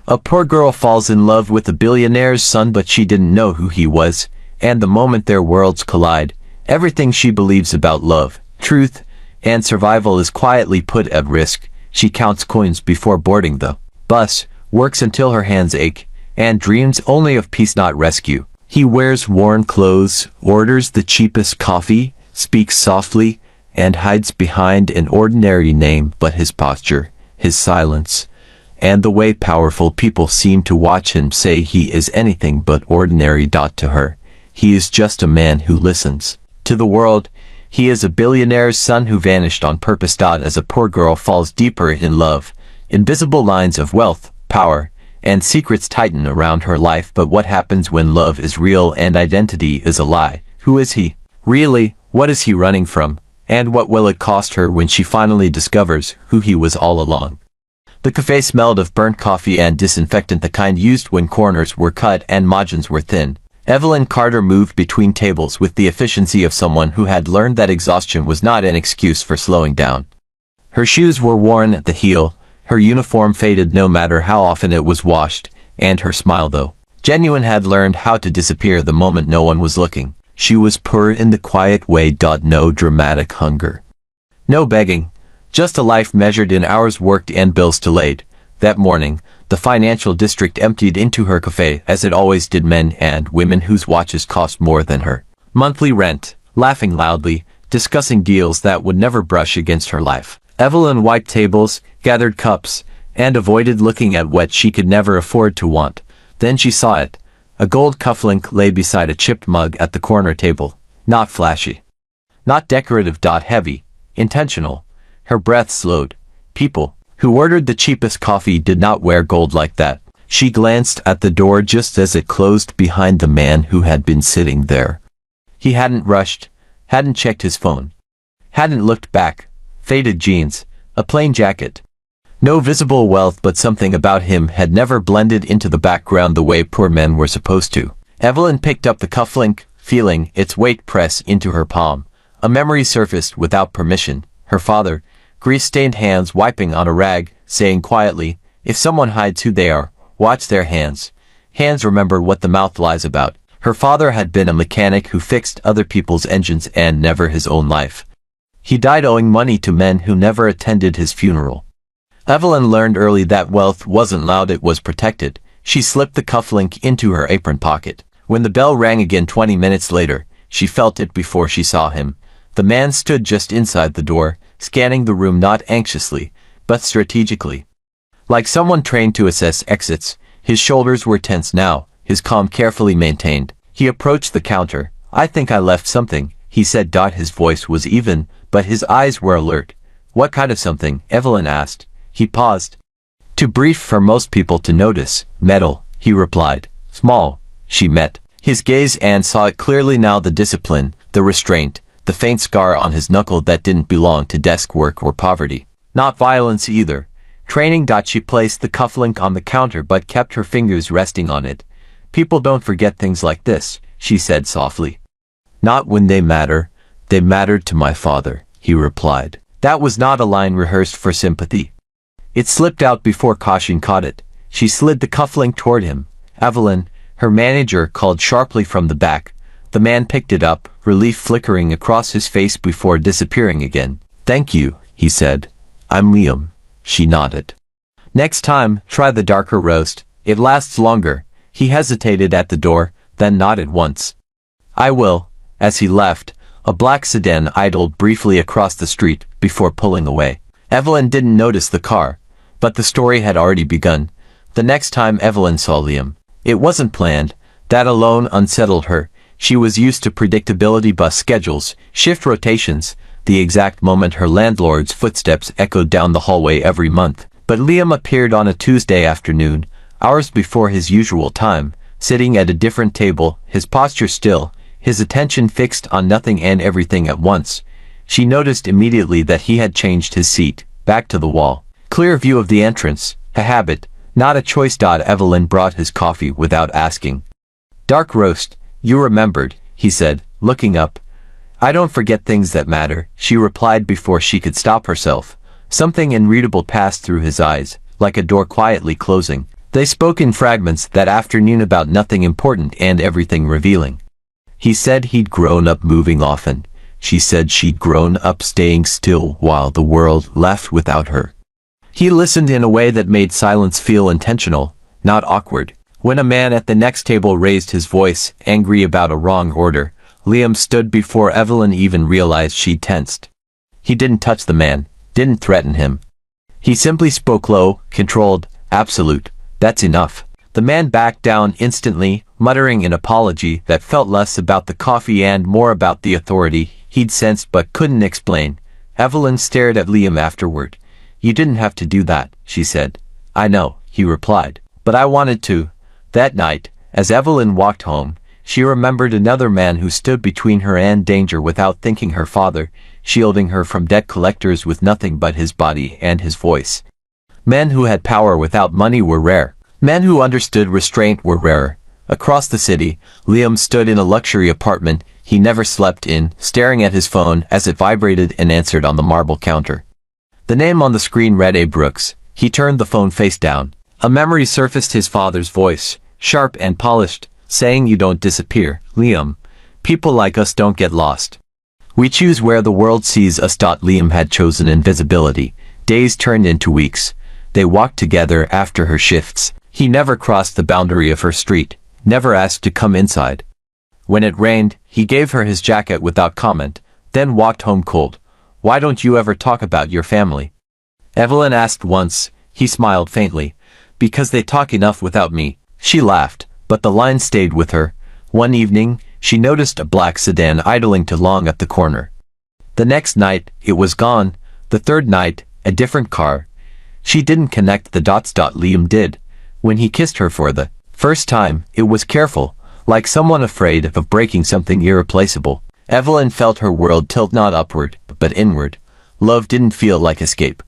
A poor girl falls in love with a billionaire's son, but she didn't know who he was, and the moment their worlds collide, everything she believes about love, truth, and survival is quietly put at risk. She counts coins before boarding the bus, works until her hands ache, and dreams only of peace, not rescue. He wears worn clothes, orders the cheapest coffee, speaks softly, and hides behind an ordinary name, but his posture, his silence, and the way powerful people seem to watch him say he is anything but ordinary. To her, he is just a man who listens. To the world, he is a billionaire's son who vanished on purpose. As a poor girl falls deeper in love, invisible lines of wealth, power, and secrets tighten around her life. But what happens when love is real and identity is a lie? Who is he really? What is he running from? And what will it cost her when she finally discovers who he was all along? The cafe smelled of burnt coffee and disinfectant, the kind used when corners were cut and margins were thin. Evelyn Carter moved between tables with the efficiency of someone who had learned that exhaustion was not an excuse for slowing down. Her shoes were worn at the heel, her uniform faded no matter how often it was washed, and her smile, though genuine, had learned how to disappear the moment no one was looking. She was poor in the quiet way. No dramatic hunger. No begging. Just a life measured in hours worked and bills delayed. That morning, the financial district emptied into her cafe, as it always did, men and women whose watches cost more than her monthly rent, laughing loudly, discussing deals that would never brush against her life. Evelyn wiped tables, gathered cups, and avoided looking at what she could never afford to want. Then she saw it. A gold cufflink lay beside a chipped mug at the corner table. Not flashy. Not decorative. Heavy. Intentional. Her breath slowed. People who ordered the cheapest coffee did not wear gold like that. She glanced at the door just as it closed behind the man who had been sitting there. He hadn't rushed, hadn't checked his phone, hadn't looked back. Faded jeans, a plain jacket. No visible wealth, but something about him had never blended into the background the way poor men were supposed to. Evelyn picked up the cufflink, feeling its weight press into her palm. A memory surfaced without permission. Her father, grease-stained hands wiping on a rag, saying quietly, "If someone hides who they are, watch their hands. Hands remember what the mouth lies about." Her father had been a mechanic who fixed other people's engines and never his own life. He died owing money to men who never attended his funeral. Evelyn learned early that wealth wasn't loud, it was protected. She slipped the cufflink into her apron pocket. When the bell rang again 20 minutes later, she felt it before she saw him. The man stood just inside the door, scanning the room not anxiously, but strategically. Like someone trained to assess exits, his shoulders were tense now, his calm carefully maintained. He approached the counter. "I think I left something," he said. His voice was even, but his eyes were alert. "What kind of something?" Evelyn asked. He paused. "Too brief for most people to notice." "Metal," he replied. "Small." She met his gaze and saw it clearly now, the discipline, the restraint, the faint scar on his knuckle that didn't belong to desk work or poverty. Not violence either. Training. She placed the cufflink on the counter but kept her fingers resting on it. "People don't forget things like this," she said softly. "Not when they matter." "They mattered to my father," he replied. That was not a line rehearsed for sympathy. It slipped out before caution caught it. She slid the cufflink toward him. "Evelyn," her manager called sharply from the back. The man picked it up, relief flickering across his face before disappearing again. "Thank you," he said. "I'm Liam." She nodded. "Next time, try the darker roast. It lasts longer." He hesitated at the door, then nodded once. "I will." As he left, a black sedan idled briefly across the street before pulling away. Evelyn didn't notice the car, but the story had already begun. The next time Evelyn saw Liam, it wasn't planned. That alone unsettled her. She was used to predictability: bus schedules, shift rotations, the exact moment her landlord's footsteps echoed down the hallway every month. But Liam appeared on a Tuesday afternoon, hours before his usual time, sitting at a different table, his posture still, his attention fixed on nothing and everything at once. She noticed immediately that he had changed his seat, back to the wall. Clear view of the entrance, a habit, not a choice. Evelyn brought his coffee without asking. "Dark roast, you remembered," he said, looking up. "I don't forget things that matter," she replied before she could stop herself. Something unreadable passed through his eyes, like a door quietly closing. They spoke in fragments that afternoon about nothing important and everything revealing. He said he'd grown up moving often. She said she'd grown up staying still while the world left without her. He listened in a way that made silence feel intentional, not awkward. When a man at the next table raised his voice, angry about a wrong order, Liam stood before Evelyn even realized she'd tensed. He didn't touch the man, didn't threaten him. He simply spoke low, controlled, absolute. That's enough. The man backed down instantly, muttering an apology that felt less about the coffee and more about the authority he'd sensed but couldn't explain. Evelyn stared at Liam afterward. You didn't have to do that, she said. I know, he replied. But I wanted to. That night, as Evelyn walked home, she remembered another man who stood between her and danger without thinking, her father, shielding her from debt collectors with nothing but his body and his voice. Men who had power without money were rare. Men who understood restraint were rarer. Across the city, Liam stood in a luxury apartment he never slept in, staring at his phone as it vibrated and answered on the marble counter. The name on the screen read A. Brooks. He turned the phone face down. A memory surfaced, his father's voice, sharp and polished, saying, "You don't disappear, Liam. People like us don't get lost. We choose where the world sees us." Liam had chosen invisibility. Days turned into weeks. They walked together after her shifts. He never crossed the boundary of her street, never asked to come inside. When it rained, he gave her his jacket without comment, then walked home cold. "Why don't you ever talk about your family?" Evelyn asked once. He smiled faintly. "Because they talk enough without me." She laughed, but the line stayed with her. One evening, she noticed a black sedan idling too long at the corner. The next night, it was gone. The third night, a different car. She didn't connect the dots. Liam did. When he kissed her for the first time, it was careful, like someone afraid of breaking something irreplaceable. Evelyn felt her world tilt not upward, but inward. Love didn't feel like escape.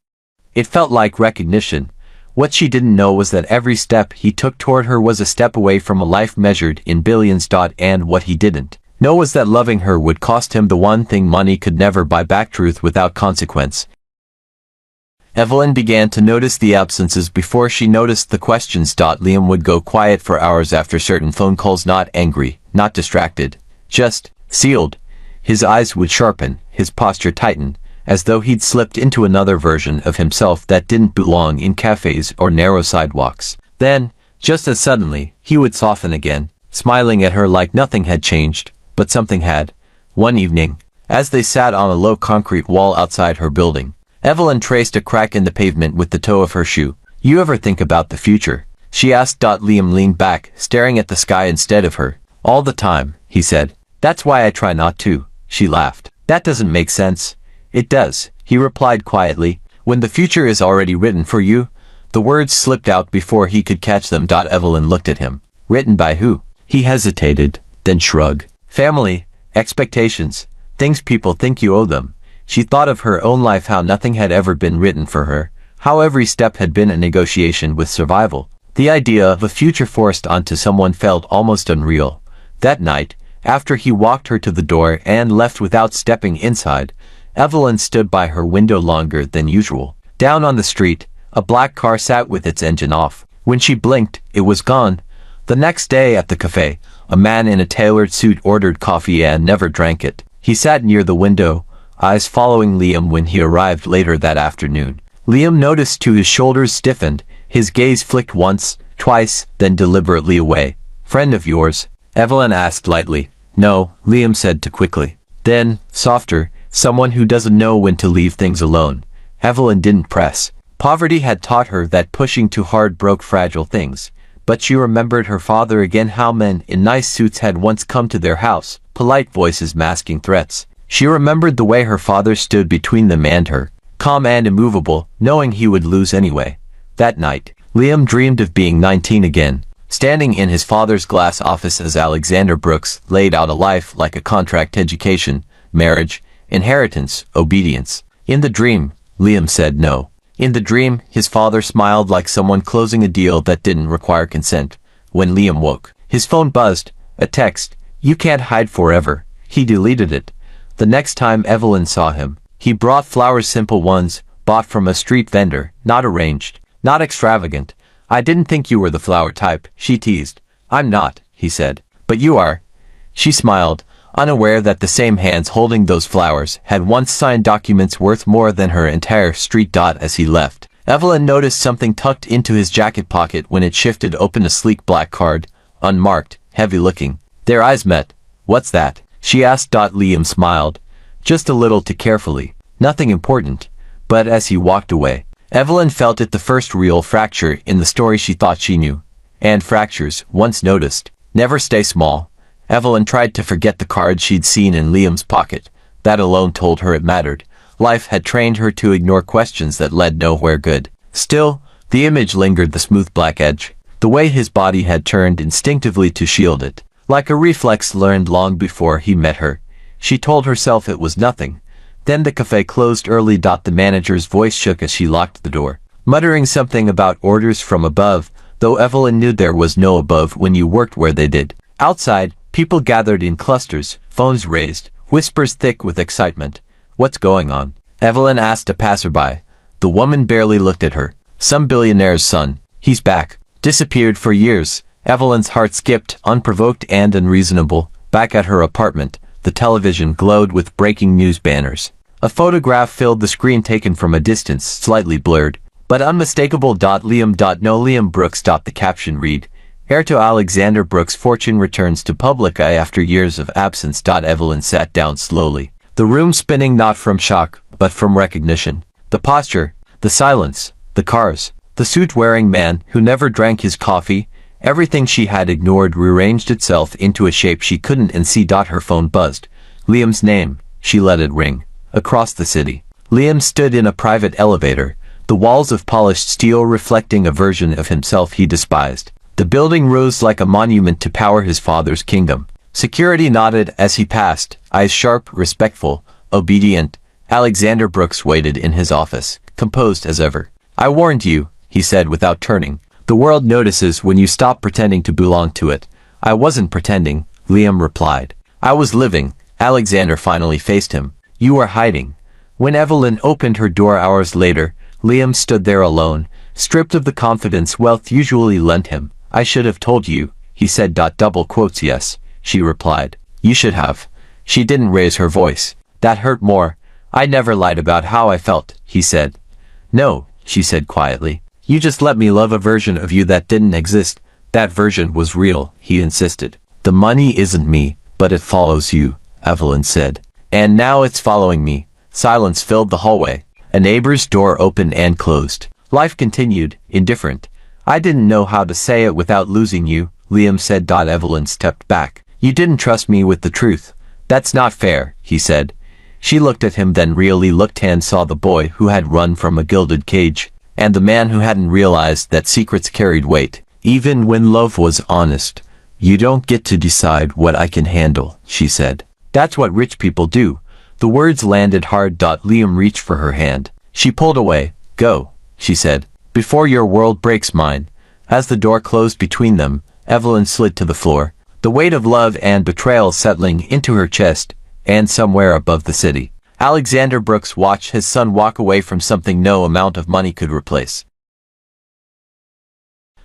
It felt like recognition. What she didn't know was that every step he took toward her was a step away from a life measured in billions. And what he didn't know was that loving her would cost him the one thing money could never buy back: truth without consequence. Evelyn began to notice the absences before she noticed the questions. Liam would go quiet for hours after certain phone calls, not angry, not distracted, just sealed. His eyes would sharpen, his posture tighten, as though he'd slipped into another version of himself that didn't belong in cafes or narrow sidewalks. Then, just as suddenly, he would soften again, smiling at her like nothing had changed, but something had. One evening, as they sat on a low concrete wall outside her building, Evelyn traced a crack in the pavement with the toe of her shoe. "You ever think about the future?" she asked. Liam leaned back, staring at the sky instead of her. "All the time," he said. "That's why I try not to." She laughed. "That doesn't make sense." "It does," he replied quietly. "When the future is already written for you." The words slipped out before he could catch them. Evelyn looked at him. "Written by who?" He hesitated, then shrugged. "Family, expectations, things people think you owe them." She thought of her own life, how nothing had ever been written for her, how every step had been a negotiation with survival. The idea of a future forced onto someone felt almost unreal. That night, after he walked her to the door and left without stepping inside, Evelyn stood by her window longer than usual. Down on the street, a black car sat with its engine off. When she blinked, it was gone. The next day at the cafe, a man in a tailored suit ordered coffee and never drank it. He sat near the window, eyes following Liam when he arrived later that afternoon. Liam noticed too, his shoulders stiffened, his gaze flicked once, twice, then deliberately away. "Friend of yours?" Evelyn asked lightly. "No," Liam said too quickly. Then, softer, "Someone who doesn't know when to leave things alone." Evelyn didn't press. Poverty had taught her that pushing too hard broke fragile things. But she remembered her father again, how men in nice suits had once come to their house, polite voices masking threats. She remembered the way her father stood between them and her, calm and immovable, knowing he would lose anyway. That night, Liam dreamed of being 19 again, standing in his father's glass office as Alexander Brooks laid out a life like a contract: education, marriage, inheritance, obedience. In the dream, Liam said no. In the dream, his father smiled like someone closing a deal that didn't require consent. When Liam woke, his phone buzzed. A text. "You can't hide forever." He deleted it. The next time Evelyn saw him, he brought flowers, simple ones, bought from a street vendor, not arranged, not extravagant, I didn't think you were the flower type, she teased. I'm not, he said. But you are. She smiled, unaware that the same hands holding those flowers had once signed documents worth more than her entire street. As he left, Evelyn noticed something tucked into his jacket pocket when it shifted open a sleek black card, unmarked, heavy-looking. Their eyes met. What's that? She asked. Liam smiled, just a little too carefully. Nothing important. But as he walked away, Evelyn felt it, the first real fracture in the story she thought she knew. And fractures, once noticed, never stay small. Evelyn tried to forget the card she'd seen in Liam's pocket. That alone told her it mattered. Life had trained her to ignore questions that led nowhere good. Still, the image lingered, the smooth black edge, the way his body had turned instinctively to shield it. Like a reflex learned long before he met her, she told herself it was nothing. Then the cafe closed early. The manager's voice shook as she locked the door, muttering something about orders from above, though Evelyn knew there was no above when you worked where they did. Outside, people gathered in clusters, phones raised, whispers thick with excitement. What's going on? Evelyn asked a passerby. The woman barely looked at her. Some billionaire's son. He's back. Disappeared for years. Evelyn's heart skipped, unprovoked and unreasonable. Back at her apartment, the television glowed with breaking news banners. A photograph filled the screen, taken from a distance, slightly blurred, but unmistakable. Liam. No Liam Brooks. The caption read, heir to Alexander Brooks' fortune returns to public eye after years of absence. Evelyn sat down slowly, the room spinning, not from shock, but from recognition. The posture, the silence, the cars, the suit-wearing man who never drank his coffee, everything she had ignored rearranged itself into a shape she couldn't unsee. Her phone buzzed. Liam's name. She let it ring. Across the city, Liam stood in a private elevator, the walls of polished steel reflecting a version of himself he despised. The building rose like a monument to power, his father's kingdom. Security nodded as he passed, eyes sharp, respectful, obedient. Alexander Brooks waited in his office, composed as ever. I warned you, he said without turning. The world notices when you stop pretending to belong to it. I wasn't pretending, Liam replied. I was living. Alexander finally faced him. You were hiding. When Evelyn opened her door hours later, Liam stood there alone, stripped of the confidence wealth usually lent him. I should have told you, he said. Double quotes. Yes, she replied. You should have. She didn't raise her voice. That hurt more. I never lied about how I felt, he said. No, she said quietly. You just let me love a version of you that didn't exist. That version was real, he insisted. The money isn't me, but it follows you, Evelyn said. And now it's following me. Silence filled the hallway. A neighbor's door opened and closed. Life continued, indifferent. I didn't know how to say it without losing you, Liam said. Evelyn stepped back. You didn't trust me with the truth. That's not fair, he said. She looked at him, then really looked and saw the boy who had run from a gilded cage, and the man who hadn't realized that secrets carried weight, even when love was honest. You don't get to decide what I can handle, she said. That's what rich people do. The words landed hard. Liam reached for her hand. She pulled away. Go, she said, before your world breaks mine. As the door closed between them, Evelyn slid to the floor, the weight of love and betrayal settling into her chest. And somewhere above the city, Alexander Brooks watched his son walk away from something no amount of money could replace.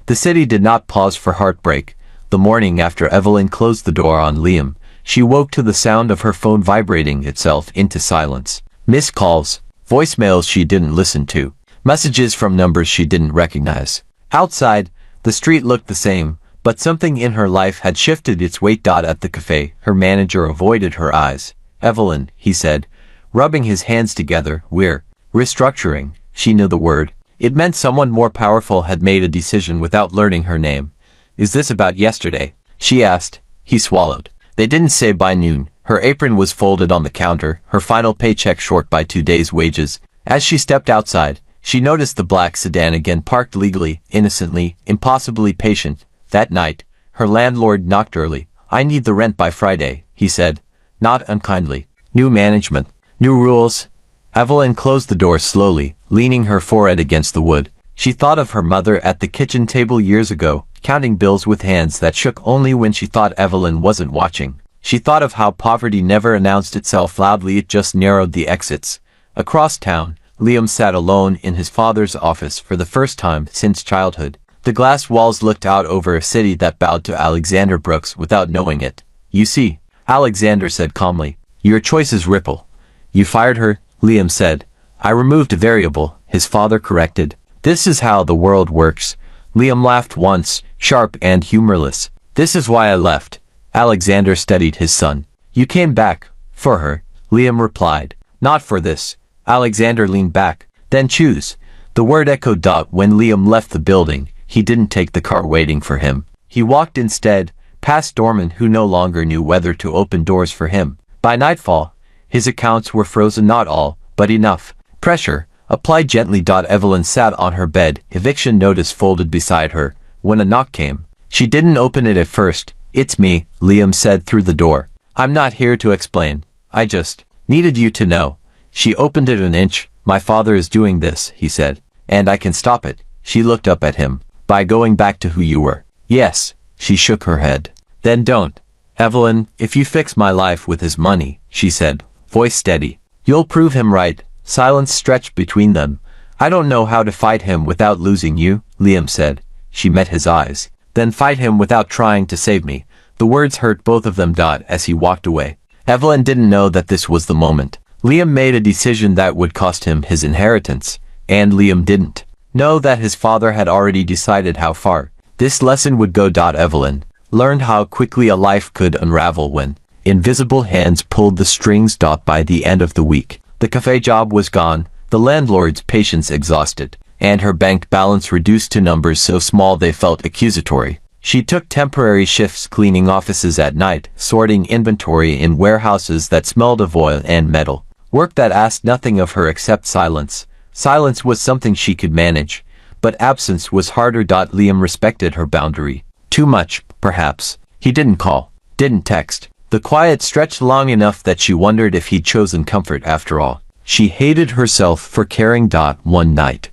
The city did not pause for heartbreak. The morning after Evelyn closed the door on Liam, she woke to the sound of her phone vibrating itself into silence. Missed calls, voicemails she didn't listen to, messages from numbers she didn't recognize. Outside, the street looked the same, but something in her life had shifted its weight. At the cafe, her manager avoided her eyes. Evelyn, he said, rubbing his hands together, we're restructuring. She knew the word. It meant someone more powerful had made a decision without learning her name. Is this about yesterday? She asked. He swallowed. They didn't say by noon. Her apron was folded on the counter, her final paycheck short by 2 days' wages. As she stepped outside, she noticed the black sedan again, parked legally, innocently, impossibly patient. That night, her landlord knocked early. I need the rent by Friday, he said, not unkindly. New management, new rules. Evelyn closed the door slowly, leaning her forehead against the wood. She thought of her mother at the kitchen table years ago, counting bills with hands that shook only when she thought Evelyn wasn't watching. She thought of how poverty never announced itself loudly, it just narrowed the exits. Across town, Liam sat alone in his father's office for the first time since childhood. The glass walls looked out over a city that bowed to Alexander Brooks without knowing it. You see, Alexander said calmly, your choices ripple. You fired her, Liam said. I removed a variable, his father corrected. This is how the world works. Liam laughed once, sharp and humorless. This is why I left. Alexander studied his son. You came back, for her, Liam replied. Not for this. Alexander leaned back. Then choose. The word echoed. When Liam left the building, he didn't take the car waiting for him. He walked instead, past doormen who no longer knew whether to open doors for him. By nightfall, his accounts were frozen. Not all, but enough. Pressure, applied gently. Evelyn sat on her bed, eviction notice folded beside her, when a knock came. She didn't open it at first. It's me, Liam said through the door. I'm not here to explain. I just needed you to know. She opened it an inch. My father is doing this, he said. And I can stop it. She looked up at him. By going back to who you were. Yes. She shook her head. Then don't. Evelyn, if you fix my life with his money, she said, voice steady, you'll prove him right. Silence stretched between them. I don't know how to fight him without losing you, Liam said. She met his eyes. Then fight him without trying to save me. The words hurt both of them. As he walked away. Evelyn didn't know that this was the moment. Liam made a decision that would cost him his inheritance. And Liam didn't know that his father had already decided how far this lesson would go. Evelyn learned how quickly a life could unravel when invisible hands pulled the strings. By the end of the week, the cafe job was gone, the landlord's patience exhausted, and her bank balance reduced to numbers so small they felt accusatory. She took temporary shifts cleaning offices at night, sorting inventory in warehouses that smelled of oil and metal. Work that asked nothing of her except silence. Silence was something she could manage, but absence was harder. Liam respected her boundary. Too much, perhaps. He didn't call, didn't text. The quiet stretched long enough that she wondered if he'd chosen comfort after all. She hated herself for caring. One night,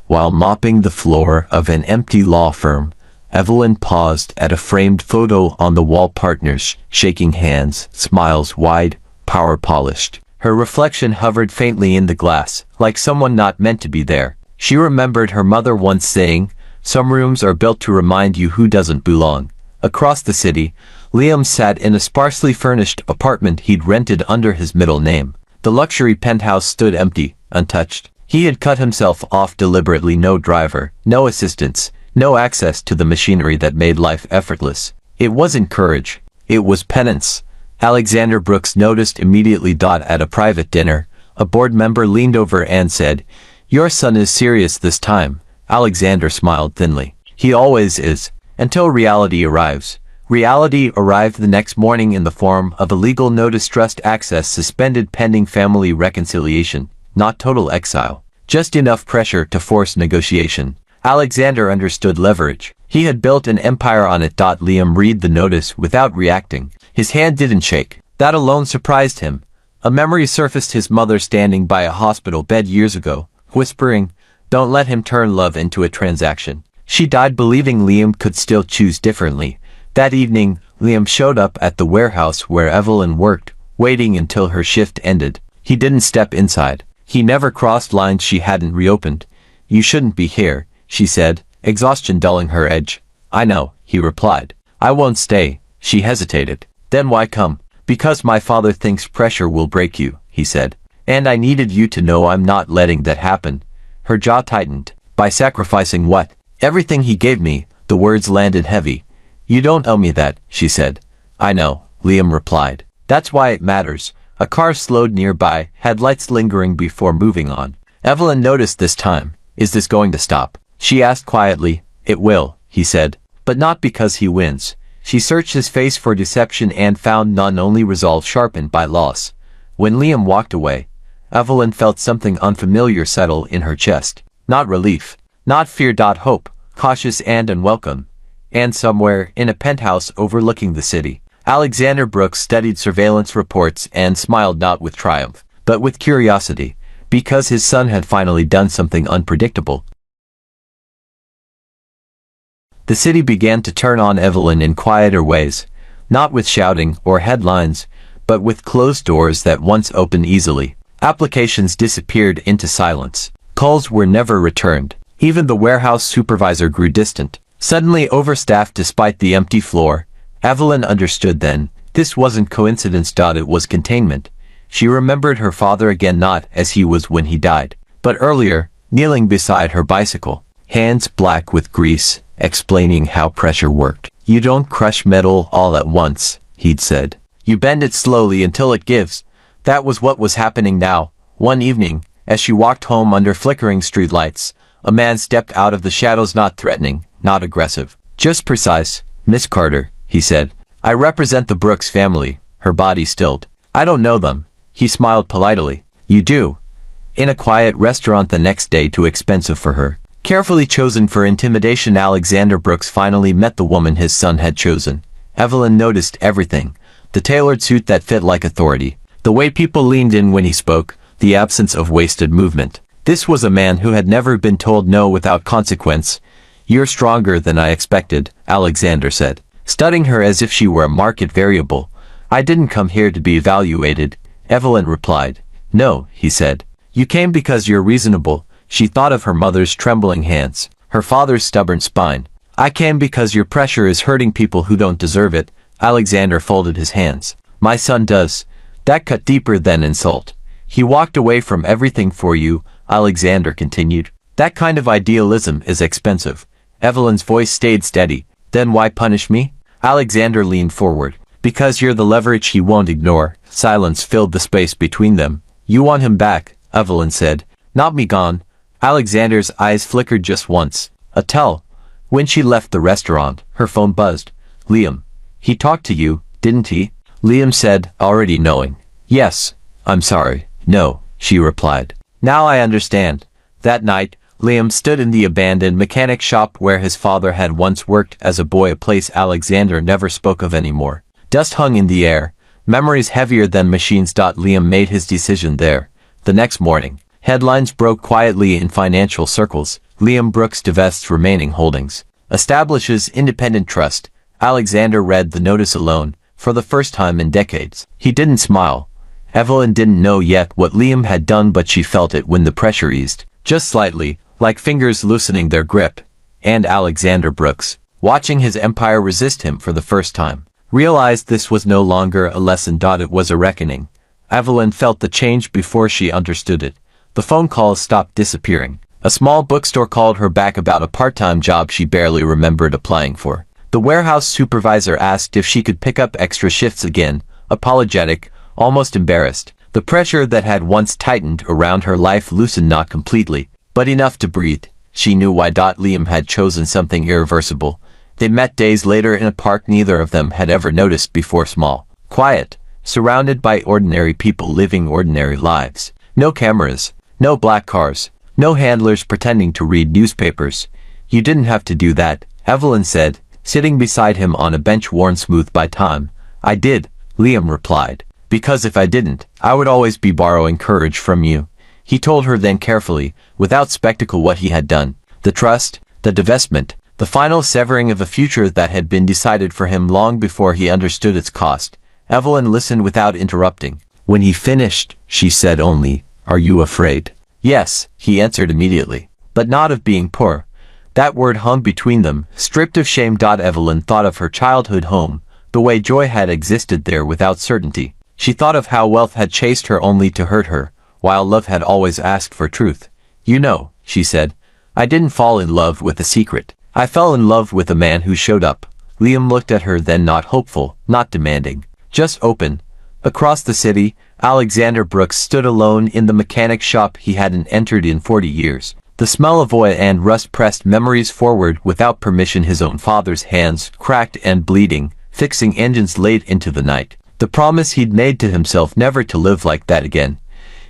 while mopping the floor of an empty law firm, Evelyn paused at a framed photo on the wall. Partners, shaking hands, smiles wide, power polished. Her reflection hovered faintly in the glass, like someone not meant to be there. She remembered her mother once saying, some rooms are built to remind you who doesn't belong. Across the city, Liam sat in a sparsely furnished apartment he'd rented under his middle name. The luxury penthouse stood empty, untouched. He had cut himself off deliberately. No driver, no assistance, no access to the machinery that made life effortless. It wasn't courage. It was penance. Alexander Brooks noticed immediately. At a private dinner, a board member leaned over and said, your son is serious this time. Alexander smiled thinly. He always is. Until reality arrives. Reality arrived the next morning in the form of a legal notice: trust access suspended pending family reconciliation, not total exile. Just enough pressure to force negotiation. Alexander understood leverage. He had built an empire on it. Liam read the notice without reacting. His hand didn't shake. That alone surprised him. A memory surfaced: his mother standing by a hospital bed years ago, whispering, don't let him turn love into a transaction. She died believing Liam could still choose differently. That evening, Liam showed up at the warehouse where Evelyn worked, waiting until her shift ended. He didn't step inside. He never crossed lines she hadn't reopened. You shouldn't be here, she said, exhaustion dulling her edge. I know, he replied. I won't stay. She hesitated. Then why come? Because my father thinks pressure will break you, he said. And I needed you to know I'm not letting that happen. Her jaw tightened. By sacrificing what? Everything he gave me. The words landed heavy. You don't owe me that, she said. I know, Liam replied. That's why it matters. A car slowed nearby, headlights lingering before moving on. Evelyn noticed this time. Is this going to stop? She asked quietly. It will, he said. But not because he wins. She searched his face for deception and found none, only resolve sharpened by loss. When Liam walked away, Evelyn felt something unfamiliar settle in her chest. Not relief. Not fear. Hope. Cautious and unwelcome. And somewhere, in a penthouse overlooking the city, Alexander Brooks studied surveillance reports and smiled, not with triumph, but with curiosity, because his son had finally done something unpredictable. The city began to turn on Evelyn in quieter ways, not with shouting or headlines, but with closed doors that once opened easily. Applications disappeared into silence. Calls were never returned. Even the warehouse supervisor grew distant, suddenly overstaffed despite the empty floor. Evelyn understood then. This wasn't coincidence. It was containment. She remembered her father again, not as he was when he died, but earlier, kneeling beside her bicycle, hands black with grease, explaining how pressure worked. "You don't crush metal all at once," he'd said. "You bend it slowly until it gives." That was what was happening now. One evening, as she walked home under flickering streetlights, a man stepped out of the shadows, not threatening, not aggressive, just precise. "Miss Carter," he said. "I represent the Brooks family." Her body stilled. "I don't know them." He smiled politely. "You do?" In a quiet restaurant the next day, too expensive for her. Carefully chosen for intimidation, Alexander Brooks finally met the woman his son had chosen. Evelyn noticed everything. The tailored suit that fit like authority. The way people leaned in when he spoke. The absence of wasted movement. This was a man who had never been told no without consequence. "You're stronger than I expected," Alexander said, studying her as if she were a market variable. "I didn't come here to be evaluated," Evelyn replied. "No," he said. "You came because you're reasonable." She thought of her mother's trembling hands, her father's stubborn spine. "I came because your pressure is hurting people who don't deserve it." Alexander folded his hands. "My son does." That cut deeper than insult. "He walked away from everything for you," Alexander continued. "That kind of idealism is expensive." Evelyn's voice stayed steady. "Then why punish me?" Alexander leaned forward. "Because you're the leverage he won't ignore." Silence filled the space between them. "You want him back," Evelyn said. "Not me gone." Alexander's eyes flickered just once. "A tell." When she left the restaurant, her phone buzzed. "Liam. He talked to you, didn't he?" Liam said, already knowing. "Yes. I'm sorry. No," she replied. "Now I understand." That night, Liam stood in the abandoned mechanic shop where his father had once worked as a boy, a place Alexander never spoke of anymore. Dust hung in the air, memories heavier than machines. Liam made his decision there. The next morning, headlines broke quietly in financial circles. Liam Brooks divests remaining holdings. Establishes independent trust. Alexander read the notice alone, for the first time in decades. He didn't smile. Evelyn didn't know yet what Liam had done, but she felt it when the pressure eased, just slightly, like fingers loosening their grip. And Alexander Brooks, watching his empire resist him for the first time, realized this was no longer a lesson. It was a reckoning. Evelyn felt the change before she understood it. The phone calls stopped disappearing. A small bookstore called her back about a part-time job she barely remembered applying for. The warehouse supervisor asked if she could pick up extra shifts again, apologetic, almost embarrassed. The pressure that had once tightened around her life loosened, not completely, but enough to breathe. She knew why. Liam had chosen something irreversible. They met days later in a park neither of them had ever noticed before. Small, quiet, surrounded by ordinary people living ordinary lives. No cameras, no black cars, no handlers pretending to read newspapers. "You didn't have to do that," Evelyn said, sitting beside him on a bench worn smooth by time. "I did," Liam replied. "Because if I didn't, I would always be borrowing courage from you." He told her then carefully, without spectacle, what he had done. The trust, the divestment, the final severing of a future that had been decided for him long before he understood its cost. Evelyn listened without interrupting. When he finished, she said only, "Are you afraid?" "Yes," he answered immediately. "But not of being poor." That word hung between them, stripped of shame. Evelyn thought of her childhood home, the way joy had existed there without certainty. She thought of how wealth had chased her only to hurt her, while love had always asked for truth. "You know," she said, "I didn't fall in love with a secret. I fell in love with a man who showed up." Liam looked at her then, not hopeful, not demanding, just open. Across the city, Alexander Brooks stood alone in the mechanic shop he hadn't entered in 40 years. The smell of oil and rust pressed memories forward without permission. His own father's hands, cracked and bleeding, fixing engines late into the night. The promise he'd made to himself never to live like that again.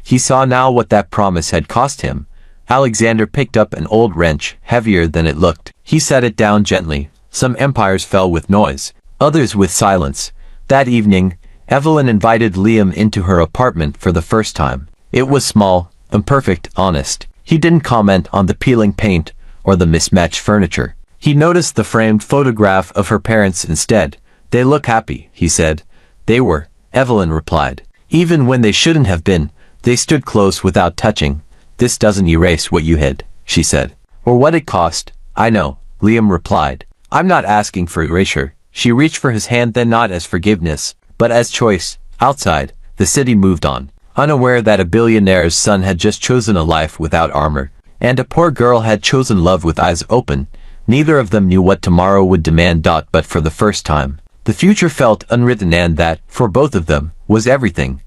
He saw now what that promise had cost him. Alexander picked up an old wrench, heavier than it looked. He set it down gently. Some empires fell with noise, others with silence. That evening, Evelyn invited Liam into her apartment for the first time. It was small, imperfect, honest. He didn't comment on the peeling paint or the mismatched furniture. He noticed the framed photograph of her parents instead. "They look happy," he said. "They were," Evelyn replied. "Even when they shouldn't have been." They stood close without touching. "This doesn't erase what you hid," she said. Or what it cost. I know, Liam replied. I'm not asking for erasure. She reached for his hand, then not as forgiveness, but as choice. Outside, the city moved on, unaware that a billionaire's son had just chosen a life without armor, and a poor girl had chosen love with eyes open. Neither of them knew what tomorrow would demand. But for the first time, the future felt unwritten, and that, for both of them, was everything.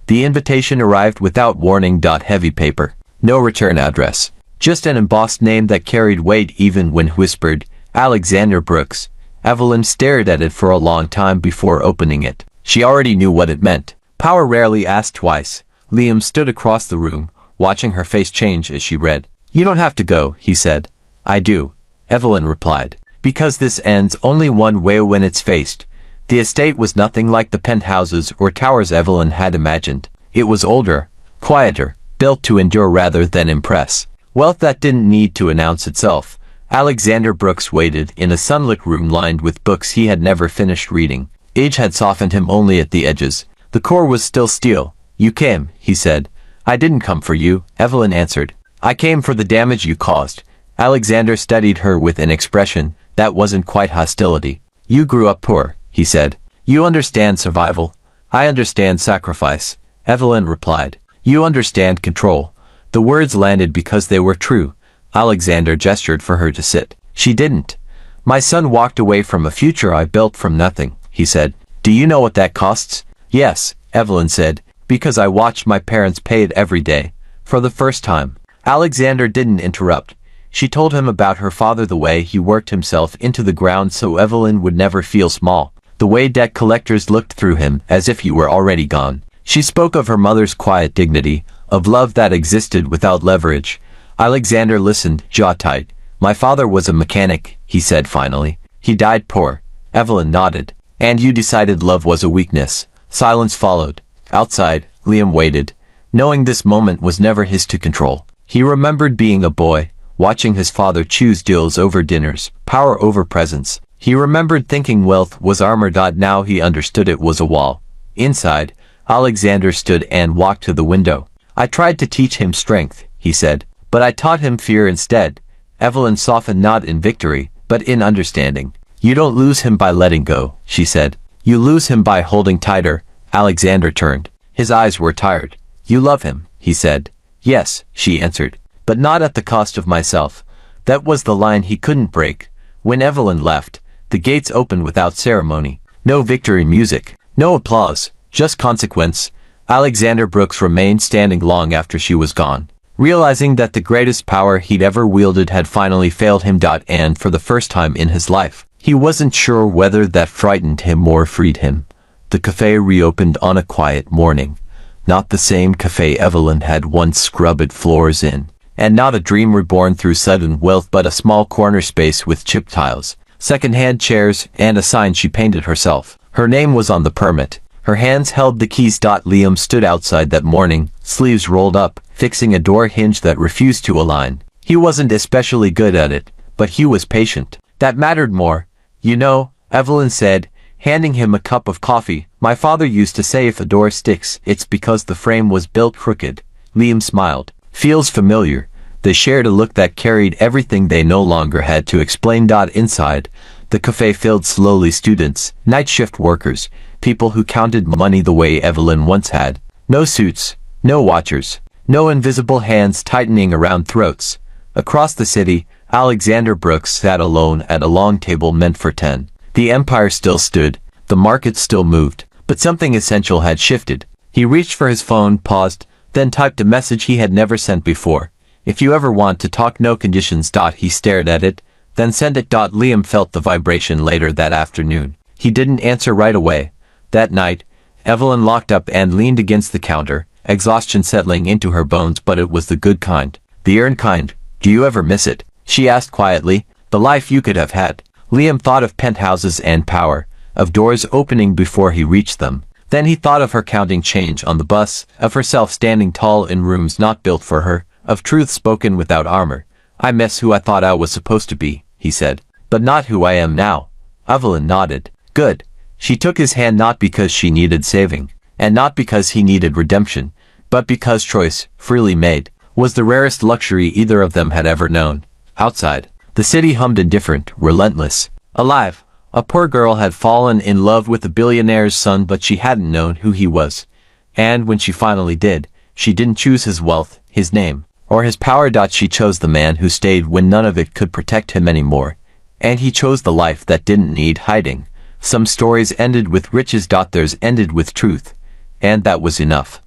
The invitation arrived without warning. Heavy paper. No return address. Just an embossed name that carried weight even when whispered, Alexander Brooks. Evelyn stared at it for a long time before opening it. She already knew what it meant. Power rarely asked twice. Liam stood across the room, watching her face change as she read. You don't have to go, he said. I do, Evelyn replied. Because this ends only one way when it's faced. The estate was nothing like the penthouses or towers Evelyn had imagined. It was older, quieter, built to endure rather than impress. Wealth that didn't need to announce itself. Alexander Brooks waited in a sunlit room lined with books he had never finished reading. Age had softened him only at the edges. The core was still steel. You came, he said. I didn't come for you, Evelyn answered. I came for the damage you caused. Alexander studied her with an expression that wasn't quite hostility. You grew up poor, he said. You understand survival. I understand sacrifice, Evelyn replied. You understand control. The words landed because they were true. Alexander gestured for her to sit. She didn't. My son walked away from a future I built from nothing, he said. Do you know what that costs? Yes, Evelyn said, because I watched my parents pay it every day. For the first time. Alexander didn't interrupt. She told him about her father, the way he worked himself into the ground so Evelyn would never feel small, the way debt collectors looked through him as if he were already gone. She spoke of her mother's quiet dignity, of love that existed without leverage. Alexander listened, jaw tight. My father was a mechanic, he said finally. He died poor. Evelyn nodded. And you decided love was a weakness. Silence followed. Outside, Liam waited, knowing this moment was never his to control. He remembered being a boy, watching his father choose deals over dinners, power over presence. He remembered thinking wealth was armor. Now he understood it was a wall. Inside, Alexander stood and walked to the window. I tried to teach him strength, he said, but I taught him fear instead. Evelyn softened, not in victory, but in understanding. You don't lose him by letting go, she said. You lose him by holding tighter. Alexander turned. His eyes were tired. You love him, he said. Yes, she answered, but not at the cost of myself. That was the line he couldn't break. When Evelyn left, the gates opened without ceremony. No victory music, no applause, just consequence. Alexander Brooks remained standing long after she was gone, realizing that the greatest power he'd ever wielded had finally failed him. And for the first time in his life, he wasn't sure whether that frightened him or freed him. The cafe reopened on a quiet morning. Not the same cafe Evelyn had once scrubbed floors in, and not a dream reborn through sudden wealth, but a small corner space with chipped tiles, second-hand chairs, and a sign she painted herself. Her name was on the permit. Her hands held the keys. Liam stood outside that morning, sleeves rolled up, fixing a door hinge that refused to align. He wasn't especially good at it, but he was patient. That mattered more. You know, Evelyn said, handing him a cup of coffee, my father used to say if a door sticks, it's because the frame was built crooked. Liam smiled. Feels familiar. They shared a look that carried everything they no longer had to explain. Inside, the cafe filled slowly, students, night shift workers, people who counted money the way Evelyn once had. No suits, no watchers, no invisible hands tightening around throats. Across the city, Alexander Brooks sat alone at a long table meant for 10. The empire still stood, the market still moved, but something essential had shifted. He reached for his phone, paused, then typed a message he had never sent before. If you ever want to talk, no conditions. He stared at it, then sent it. Liam felt the vibration later that afternoon. He didn't answer right away. That night, Evelyn locked up and leaned against the counter, exhaustion settling into her bones, but it was the good kind. The earned kind. Do you ever miss it? She asked quietly. The life you could have had. Liam thought of penthouses and power, of doors opening before he reached them. Then he thought of her counting change on the bus, of herself standing tall in rooms not built for her, of truth spoken without armor. I miss who I thought I was supposed to be, he said, but not who I am now. Evelyn nodded. Good. She took his hand, not because she needed saving, and not because he needed redemption, but because choice, freely made, was the rarest luxury either of them had ever known. Outside, the city hummed indifferent, relentless, alive. A poor girl had fallen in love with a billionaire's son, but she hadn't known who he was. And when she finally did, she didn't choose his wealth, his name, or his power. She chose the man who stayed when none of it could protect him anymore. And he chose the life that didn't need hiding. Some stories ended with riches, theirs ended with truth. And that was enough.